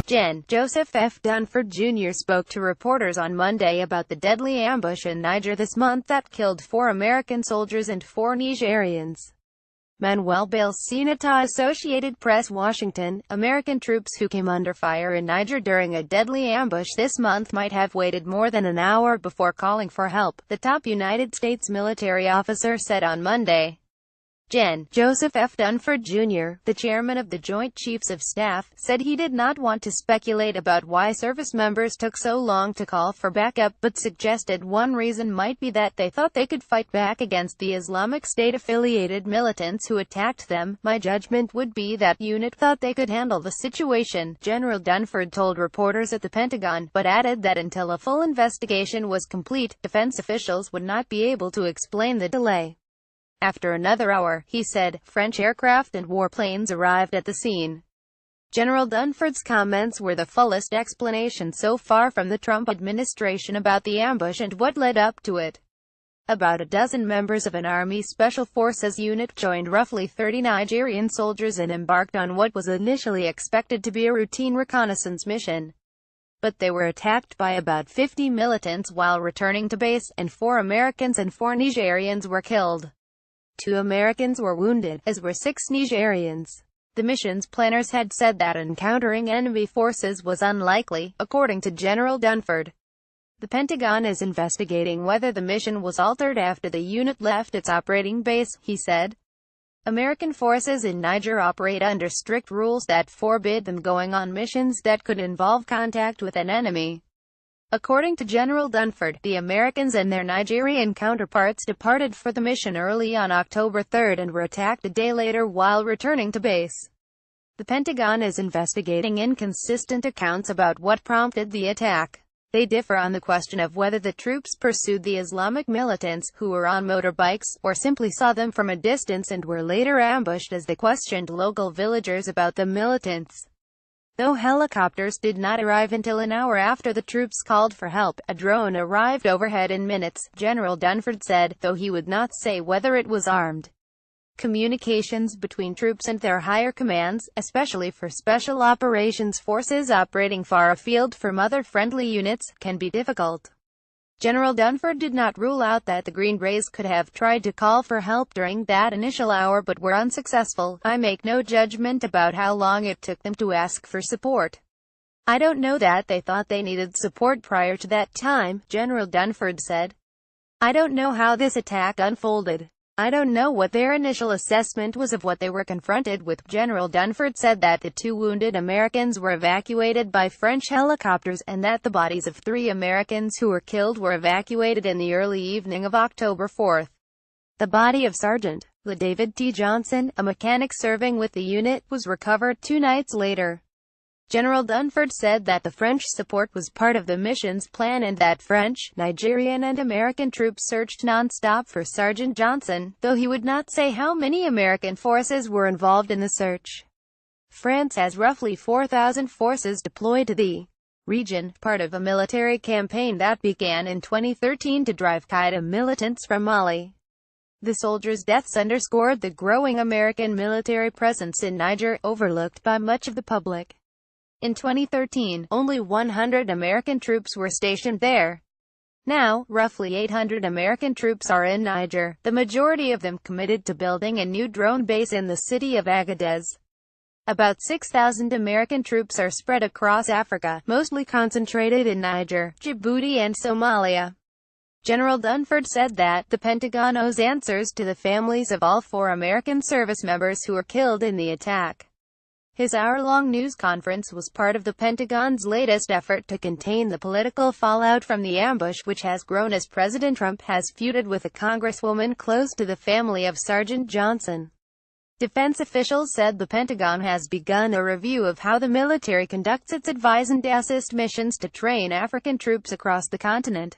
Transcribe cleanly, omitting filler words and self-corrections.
Gen. Joseph F. Dunford Jr. spoke to reporters on Monday about the deadly ambush in Niger this month that killed 4 American soldiers and 4 Nigerians. Manuel, Balce, CenetaAssociated Press, Washington. American troops who came under fire in Niger during a deadly ambush this month might have waited more than an hour before calling for help, the top United States military officer said on Monday. Gen. Joseph F. Dunford Jr., the chairman of the Joint Chiefs of Staff, said he did not want to speculate about why service members took so long to call for backup, but suggested one reason might be that they thought they could fight back against the Islamic State-affiliated militants who attacked them. "My judgment would be that unit thought they could handle the situation," General Dunford told reporters at the Pentagon, but added that until a full investigation was complete, defense officials would not be able to explain the delay. After another hour, he said, French aircraft and warplanes arrived at the scene. General Dunford's comments were the fullest explanation so far from the Trump administration about the ambush and what led up to it. About a dozen members of an Army Special Forces unit joined roughly 30 Nigerian soldiers and embarked on what was initially expected to be a routine reconnaissance mission. But they were attacked by about 50 militants while returning to base, and 4 Americans and 4 Nigerians were killed. 2 Americans were wounded, as were 6 Nigerians. The mission's planners had said that encountering enemy forces was unlikely, according to General Dunford. The Pentagon is investigating whether the mission was altered after the unit left its operating base, he said. American forces in Niger operate under strict rules that forbid them going on missions that could involve contact with an enemy. According to General Dunford, the Americans and their Nigerian counterparts departed for the mission early on October 3 and were attacked a day later while returning to base. The Pentagon is investigating inconsistent accounts about what prompted the attack. They differ on the question of whether the troops pursued the Islamic militants, who were on motorbikes, or simply saw them from a distance and were later ambushed as they questioned local villagers about the militants. Though helicopters did not arrive until an hour after the troops called for help, a drone arrived overhead in minutes, General Dunford said, though he would not say whether it was armed. Communications between troops and their higher commands, especially for special operations forces operating far afield from other friendly units, can be difficult. General Dunford did not rule out that the Green Berets could have tried to call for help during that initial hour but were unsuccessful. "I make no judgment about how long it took them to ask for support. I don't know that they thought they needed support prior to that time," General Dunford said. "I don't know how this attack unfolded. I don't know what their initial assessment was of what they were confronted with." General Dunford said that the 2 wounded Americans were evacuated by French helicopters, and that the bodies of 3 Americans who were killed were evacuated in the early evening of October 4. The body of Sergeant David T. Johnson, a mechanic serving with the unit, was recovered 2 nights later. General Dunford said that the French support was part of the mission's plan and that French, Nigerian and American troops searched non-stop for Sergeant Johnson, though he would not say how many American forces were involved in the search. France has roughly 4,000 forces deployed to the region, part of a military campaign that began in 2013 to drive Qaeda militants from Mali. The soldiers' deaths underscored the growing American military presence in Niger, overlooked by much of the public. In 2013, only 100 American troops were stationed there. Now, roughly 800 American troops are in Niger, the majority of them committed to building a new drone base in the city of Agadez. About 6,000 American troops are spread across Africa, mostly concentrated in Niger, Djibouti and Somalia. General Dunford said that the Pentagon owes answers to the families of all 4 American service members who were killed in the attack. His hour-long news conference was part of the Pentagon's latest effort to contain the political fallout from the ambush, which has grown as President Trump has feuded with a congresswoman close to the family of Sergeant Johnson. Defense officials said the Pentagon has begun a review of how the military conducts its advise and assist missions to train African troops across the continent.